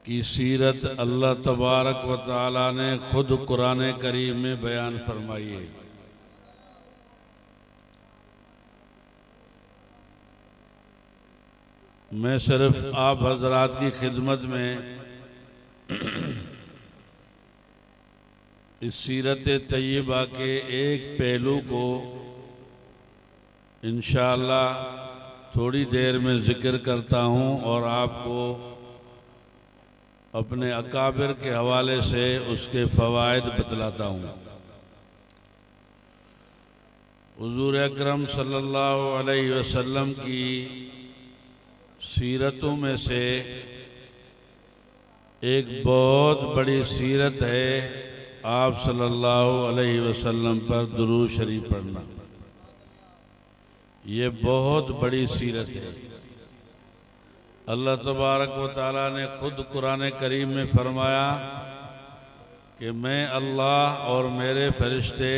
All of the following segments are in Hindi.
की सीरत अल्लाह तबारक व तआला ने खुद कुरान करीम में बयान फरमाई है। मैं सिर्फ आप हजरात की खिदमत में इस सीरत तय्यबा के एक पहलू को इंशाअल्लाह थोड़ी देर में जिक्र करता हूँ और आपको अपने अकाबिर के हवाले से उसके फ़वाइद बतलाता हूँ। हुज़ूर अकरम सल्लल्लाहु अलैहि वसल्लम की सीरतों में से एक बहुत बड़ी सीरत है आप सल्लल्लाहु अलैहि वसल्लम पर दुरूद शरीफ पढ़ना। ये बहुत बड़ी सीरत है। अल्लाह तबारक व तआला ने खुद कुरान करीम में फरमाया कि मैं अल्लाह और मेरे फरिश्ते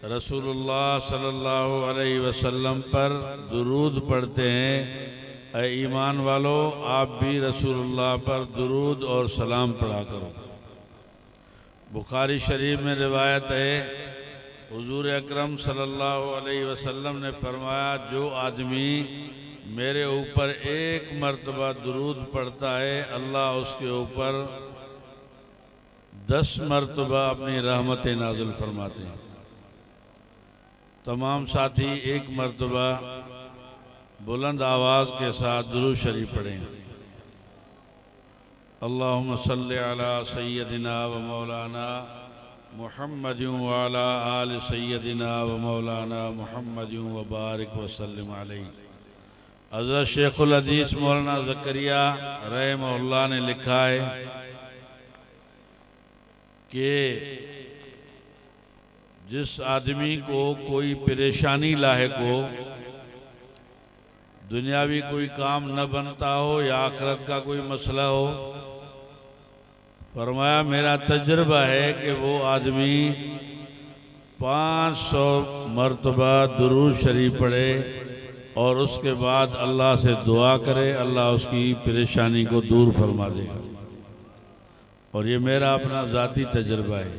रसूलुल्लाह सल्लल्लाहु अलैहि वसल्लम पर दुरूद पढ़ते हैं। ऐ ईमान वालों, आप भी रसूलुल्लाह पर दुरूद और सलाम पढ़ा करो। बुखारी शरीफ में रिवायत है, हुजूर अकरम सल्लल्लाहु अलैहि वसल्लम ने फरमाया, जो आदमी मेरे ऊपर एक मर्तबा दुरूद पढ़ता है, अल्लाह उसके ऊपर 10 मर्तबा अपनी रहमतें नाज़िल फरमाते हैं। तमाम साथी एक मर्तबा बुलंद आवाज़ के साथ दुरूद शरीफ पढ़ें। अल्लाहुम्मा सल्लि अला सय्यदिना व मौलाना मुहम्मदिन व अला आलि सय्यदिना व मौलाना मुहम्मदिन व बारिक व सल्लिम अलैहि। हज़रत शेखुल हदीस मौलाना ज़करिया रहमहुल्लाह ने लिखा है कि जिस आदमी को कोई परेशानी लाहिक हो, दुनियावी कोई काम न बनता हो या आखिरत का कोई मसला हो, फरमाया मेरा तजुर्बा है कि वो आदमी 500 मरतबा दुरूद शरीफ पढ़े और उसके बाद अल्लाह से दुआ करे, अल्लाह उसकी परेशानी को दूर फरमा देगा। और ये मेरा अपना ज़ाती तजुर्बा है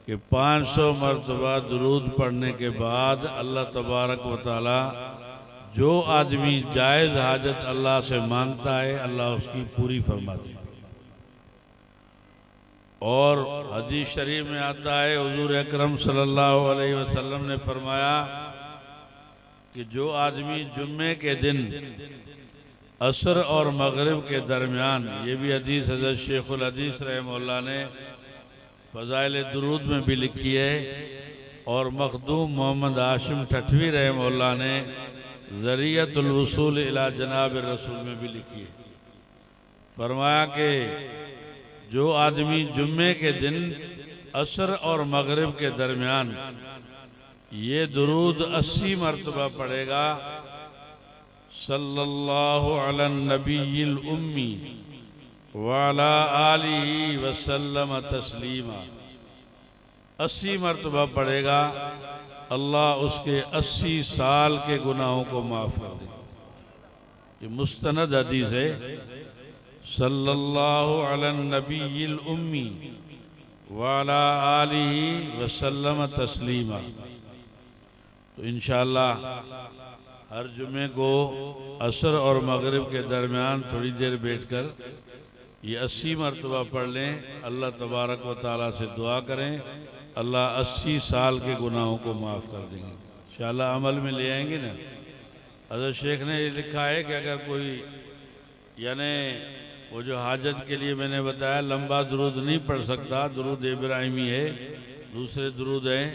कि 500 मरतबा दुरूद पढ़ने के बाद अल्लाह तबारक व तआला जो आदमी जायज़ हाजत अल्लाह से मांगता है, अल्लाह उसकी पूरी फरमाती है। और हदीस शरीफ में आता है, हुजूर अकरम सल्लल्लाहु अलैहि वसल्लम ने फरमाया कि जो आदमी जुम्मे के दिन असर और मगरिब के दरमियान, ये भी हदीस हज़रत शेखुल हदीस रहमहुल्लाह ने फ़ज़ाइल दुरूद में भी लिखी है और मखदूम मोहम्मद हाशिम ठठवी रहमहुल्लाह ने ज़रियतुल वसूल इला जनाब रसूल में भी लिखी है। फरमाया कि जो आदमी जुम्मे के दिन असर और मगरिब के दरमियान ये दुरूद 80 मरतबा पढ़ेगा, सल्लल्लाहु अला नबीयिल उम्मी व अला आलिहि व सल्लम तस्लीमा, 80 मरतबा पढ़ेगा, अल्लाह उसके 80 साल के गुनाहों को माफ़ कर देगा। ये मुस्तनद हदीस है, सल्लल्लाहु अला नबीयिल उम्मी व अला आलिहि व सल्लम तस्लीमा। तो इंशाअल्लाह हर जुमे को असर और मगरिब के दरमियान थोड़ी देर बैठकर ये 80 मरतबा पढ़ लें, अल्लाह तबारक व तआला से दुआ करें, अल्लाह 80 साल के गुनाहों को माफ़ कर देंगे। इंशाअल्लाह अमल में ले आएंगे ना। हज़रत शेख ने ये लिखा है कि अगर कोई यानी वो जो हाजत के लिए मैंने बताया लंबा दुरूद नहीं पढ़ सकता, दुरूद इब्राहिमी है, दूसरे दुरूद हैं,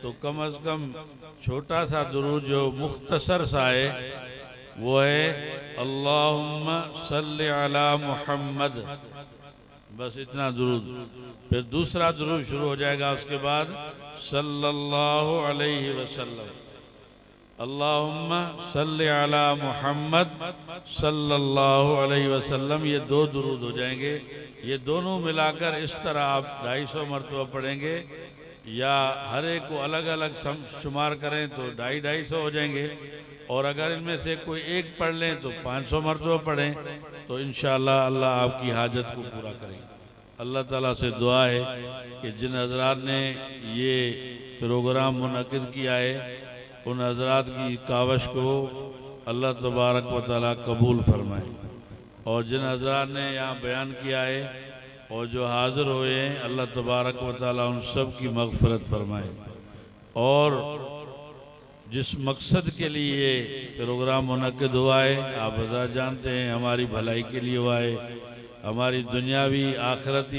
तो कम अज़ कम छोटा सा दुरूद जो मुख्तसर सा है वो है अल्लाहुम्मा सल्लि अला मुहम्मद, बस इतना दुरूद। फिर दूसरा दुरूद शुरू हो जाएगा, उसके बाद सल्लल्लाहु अलैहि वसल्लम, अल्लाहुम्मा सल्लि अला मुहम्मद सल्लल्लाहु अलैहि वसल्लम, ये 2 दुरूद हो जाएंगे। ये दोनों मिलाकर इस तरह आप 250 मरतबा पढ़ेंगे, या हर एक को अलग अलग शुमार करें तो 250-250 हो जाएंगे। और अगर इनमें से कोई एक पढ़ लें तो 500 मरतबा पढ़ें, तो इंशाअल्लाह अल्लाह आपकी हाजत को पूरा करेगा। अल्लाह ताला से दुआ है कि जिन हजरात ने ये प्रोग्राम मुनक़िद किया है उन हजरात की कावश को अल्लाह तबारक व तआला कबूल फरमाए, और जिन हजरात ने यहाँ बयान किया है और जो हाज़िर हुए हैं अल्लाह तबारक व तआला उन सब की मग़फ़िरत फरमाए। और जिस मकसद के लिए ये प्रोग्राम मुनक़िद हुआ है आप हज़रात जानते हैं, हमारी भलाई के लिए हुआ है, हमारी दुनियावी आखिरत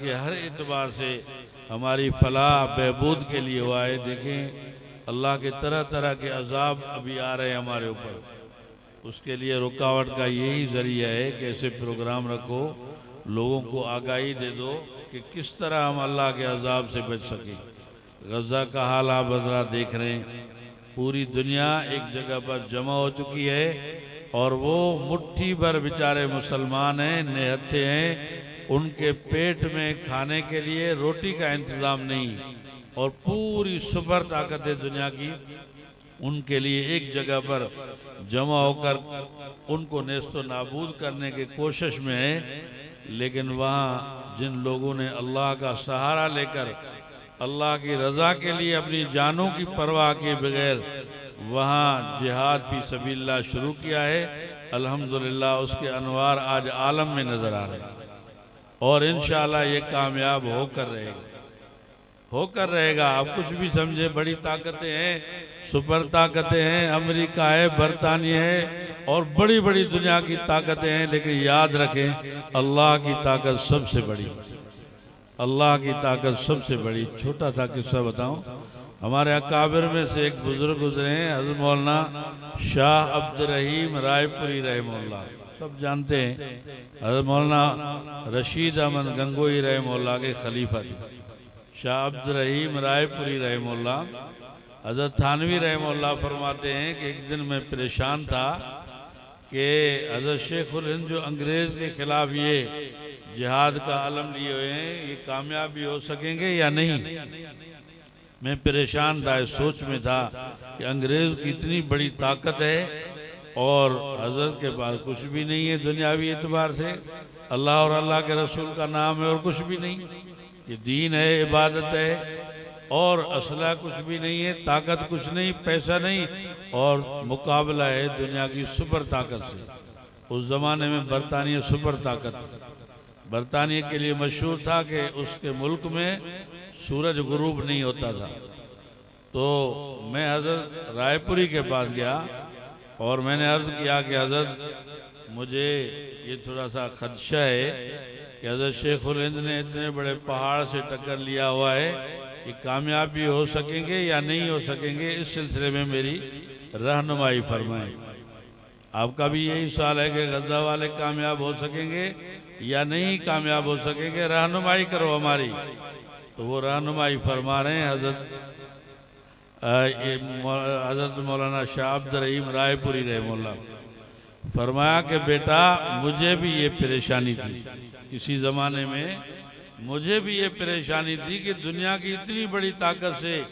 के हर एतबार से हमारी फलाह बहबूद के लिए हुआ है। देखें अल्लाह के तरह तरह के अजाब अभी आ रहे हैं हमारे ऊपर, उसके लिए रुकावट का यही ज़रिया है कि ऐसे प्रोग्राम रखो, लोगों को आगाही दे दो कि किस तरह हम अल्लाह के अजाब से बच सकें। गज़ा का हाल आप हज़रात देख रहे हैं, पूरी दुनिया एक जगह पर जमा हो चुकी है और वो मुट्ठी भर बेचारे मुसलमान हैं, निहत्थे हैं, उनके पेट में खाने के लिए रोटी का इंतज़ाम नहीं, और पूरी सुपर ताकत है दुनिया की उनके लिए एक जगह पर जमा होकर उनको नेस्तो नाबूद करने की कोशिश में है। लेकिन वहाँ जिन लोगों ने अल्लाह का सहारा लेकर अल्लाह की रज़ा के लिए अपनी जानों की परवाह के बगैर वहाँ जिहाद फी सबीलिल्लाह शुरू किया है, अल्हम्दुलिल्लाह उसके अनवार आज आलम में नज़र आ रहे हैं, और इंशाअल्लाह ये कामयाब होकर रहेगा। आप कुछ भी समझे, बड़ी ताकतें हैं, सुपर ताकतें हैं, अमेरिका है, बरतानिया है और बड़ी बड़ी दुनिया की ताकतें हैं, लेकिन याद रखें अल्लाह की ताकत सबसे बड़ी, अल्लाह की ताकत सबसे बड़ी। छोटा सा किस्सा बताऊं, हमारे अकाबिर में से एक बुजुर्ग गुजरे हैं, हज़रत मौलाना शाह अब्दुल रहीम रायपुरी रहमतुल्लाह, सब जानते हैं। हज़रत मौलाना रशीद अहमद गंगोई रहमतुल्लाह के खलीफा थे। शाह अब्दुल रहीम रायपुरी रहमतुल्लाह, हज़रत थानवी रहमतुल्लाह फरमाते हैं कि एक दिन मैं परेशान था कि हज़रत शेखुल हिंद जो अंग्रेज़ के खिलाफ ये जिहाद का आलम लिए हुए हैं, ये कामयाब भी हो सकेंगे या नहीं। मैं परेशान था, इस सोच में था कि अंग्रेज़ की इतनी बड़ी ताकत है और हज़रत के पास कुछ भी नहीं है दुनियावी एतबार से, अल्लाह और अल्लाह के रसूल का नाम है और कुछ भी नहीं, ये दीन है, इबादत है, और असला कुछ भी नहीं है, ताकत कुछ नहीं, पैसा नहीं, और मुकाबला है दुनिया की सुपर ताकत से। उस ज़माने में बरतानिया सुपर ताकत, बरतानिया के लिए मशहूर था कि उसके मुल्क में सूरज गुरूब नहीं होता था। तो मैं हज़रत रायपुरी के पास गया और मैंने अर्ज़ किया कि हज़रत मुझे ये थोड़ा सा खदशा है कि हज़रत शेखुल हिंद ने इतने बड़े पहाड़ से टक्कर लिया हुआ है, कि कामयाब भी हो सकेंगे या नहीं हो सकेंगे, इस सिलसिले में मेरी रहनुमाई फरमाएं। आपका भी यही सवाल है कि गज़ा वाले कामयाब हो सकेंगे या नहीं कामयाब हो सकेंगे, रहनुमाई करो हमारी। तो वो रहनुमाई फरमा रहे हैं हज़रत मौलाना शाह अब्दुल रहीम रायपुरी रहमतुल्लाह, फरमाया कि बेटा मुझे भी ये परेशानी थी, किसी ज़माने में मुझे भी ये परेशानी थी कि दुनिया की इतनी बड़ी ताकत से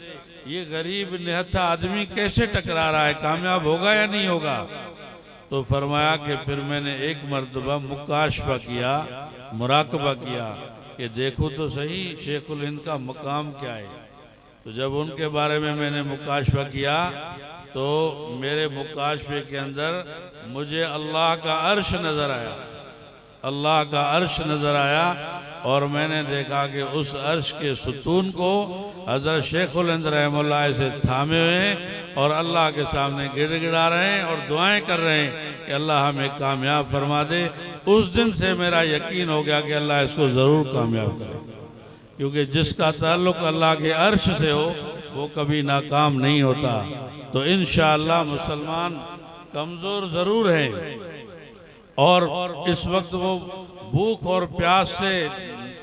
ये गरीब निहत्था आदमी कैसे टकरा रहा है, कामयाब होगा या नहीं होगा। तो फरमाया कि फिर मैंने एक मरतबा मुकाशफा किया, मुराकबा किया कि देखो तो सही शेखुल हिंद का मकाम क्या है। तो जब उनके बारे में मैंने मुकाशफा किया तो मेरे मुकाशफे के अंदर मुझे अल्लाह का अर्श नज़र आया, अल्लाह का अर्श नज़र आया, और मैंने देखा कि उस अर्श के सुतून को हज़रत शेखुल हिंद रहमतुल्लाह से थामे हुए हैं और अल्लाह के सामने गिड़गिड़ा रहे हैं और दुआएं कर रहे हैं कि अल्लाह हमें कामयाब फरमा दे। उस दिन से मेरा यकीन हो गया कि अल्लाह इसको ज़रूर कामयाब करे, क्योंकि जिसका ताल्लुक़ अल्लाह के अर्श से हो वो कभी नाकाम नहीं होता। तो इंशाअल्लाह मुसलमान कमज़ोर ज़रूर है और इस वक्त वो भूख और प्यास से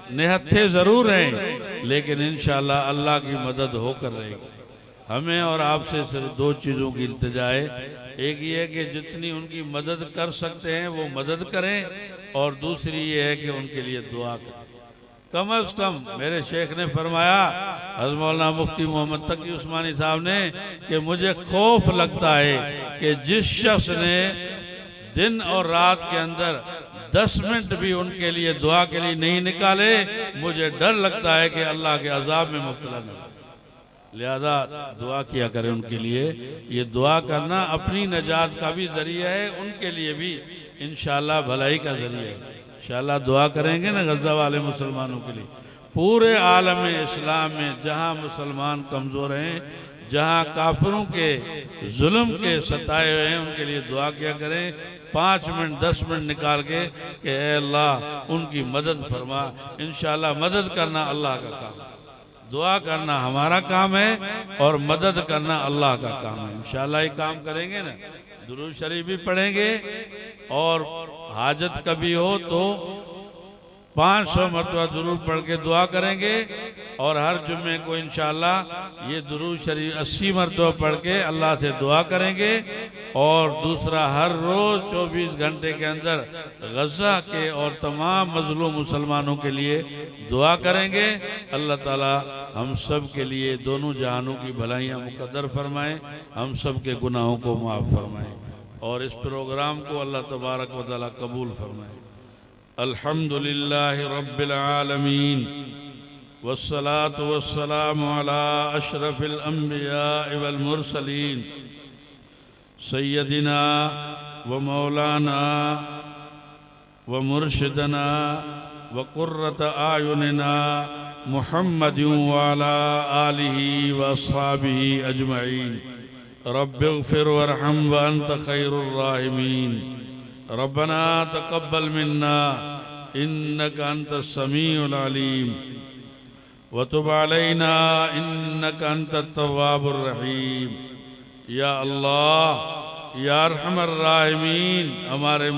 निहत्थे ज़रूर हैं, लेकिन इंशाअल्लाह अल्लाह की मदद होकर रहेगी। हमें और आपसे सिर्फ दो चीज़ों की इल्तिजा है, एक ये है कि जितनी उनकी मदद कर सकते हैं वो मदद करें, और दूसरी ये है कि उनके लिए दुआ करें। कम अज कम मेरे शेख ने फरमाया, हज़रत मौलाना मुफ्ती मोहम्मद तकी उस्मानी साहब ने, कि मुझे खौफ लगता है कि जिस शख्स ने दिन और रात के अंदर 10 मिनट भी उनके लिए दुआ के लिए नहीं निकाले, मुझे डर लगता है कि अल्लाह के अजाब में मुब्तला न हो। लिहाजा दुआ किया करें उनके लिए। ये दुआ करना अपनी नजात का भी जरिया है, उनके लिए भी इंशाअल्लाह भलाई का जरिया है। इंशाअल्लाह दुआ करेंगे ना गज़ा वाले मुसलमानों के लिए। पूरे आलम इस्लाम में जहाँ मुसलमान कमज़ोर हैं, जहाँ काफिरों के जुल्म के सताए हुए हैं, उनके लिए दुआ किया करें। 5 मिनट 10 मिनट निकाल के कि ऐ अल्लाह उनकी मदद फरमा। इंशाअल्लाह मदद करना अल्लाह का काम है, दुआ करना हमारा काम है और मदद करना अल्लाह का काम है। इंशाअल्लाह ये काम करेंगे ना, दुरूद शरीफ भी पढ़ेंगे और हाजत कभी हो तो 500 मरतबा दुरूद पढ़ के दुआ करेंगे। और हर जुम्मे को इंशाअल्लाह ये दुरूद शरीफ 80 मरतबा पढ़ के अल्लाह से दुआ करेंगे। और दूसरा, हर रोज़ 24 घंटे के अंदर गज़ा के और तमाम मज़लूम मुसलमानों के लिए दुआ करेंगे। अल्लाह ताला हम सब के लिए दोनों जहानों की भलाइयाँ मुक़द्दर फरमाएँ, हम सब के गुनाहों को माफ़ फरमाएँ और इस प्रोग्राम को अल्लाह तबारक व तआला कबूल फरमाए। अल्हम्दुलिल्लाहि रब्बिल आलमीन वस्सलातु वस्सलामु अला अशरफिल अंबिया वल मुरसलीन सय्यदिना व मौलाना व मुर्शिदना व कुर्रत आयुनिना मुहम्मदिन व अला आलिहि व अस्हाबिहि अजमईन। रब्बिग़फिर वरहम व अंत खैरुर राहिमीन। रब्बना तक़ब्बल मिन्ना इन्नका अंतस समीउल अलीम व तुब अलैना इन्नका अंतत तव्वाबुर रहीम। या अल्लाह या अरहमर राहिमीन, हमारे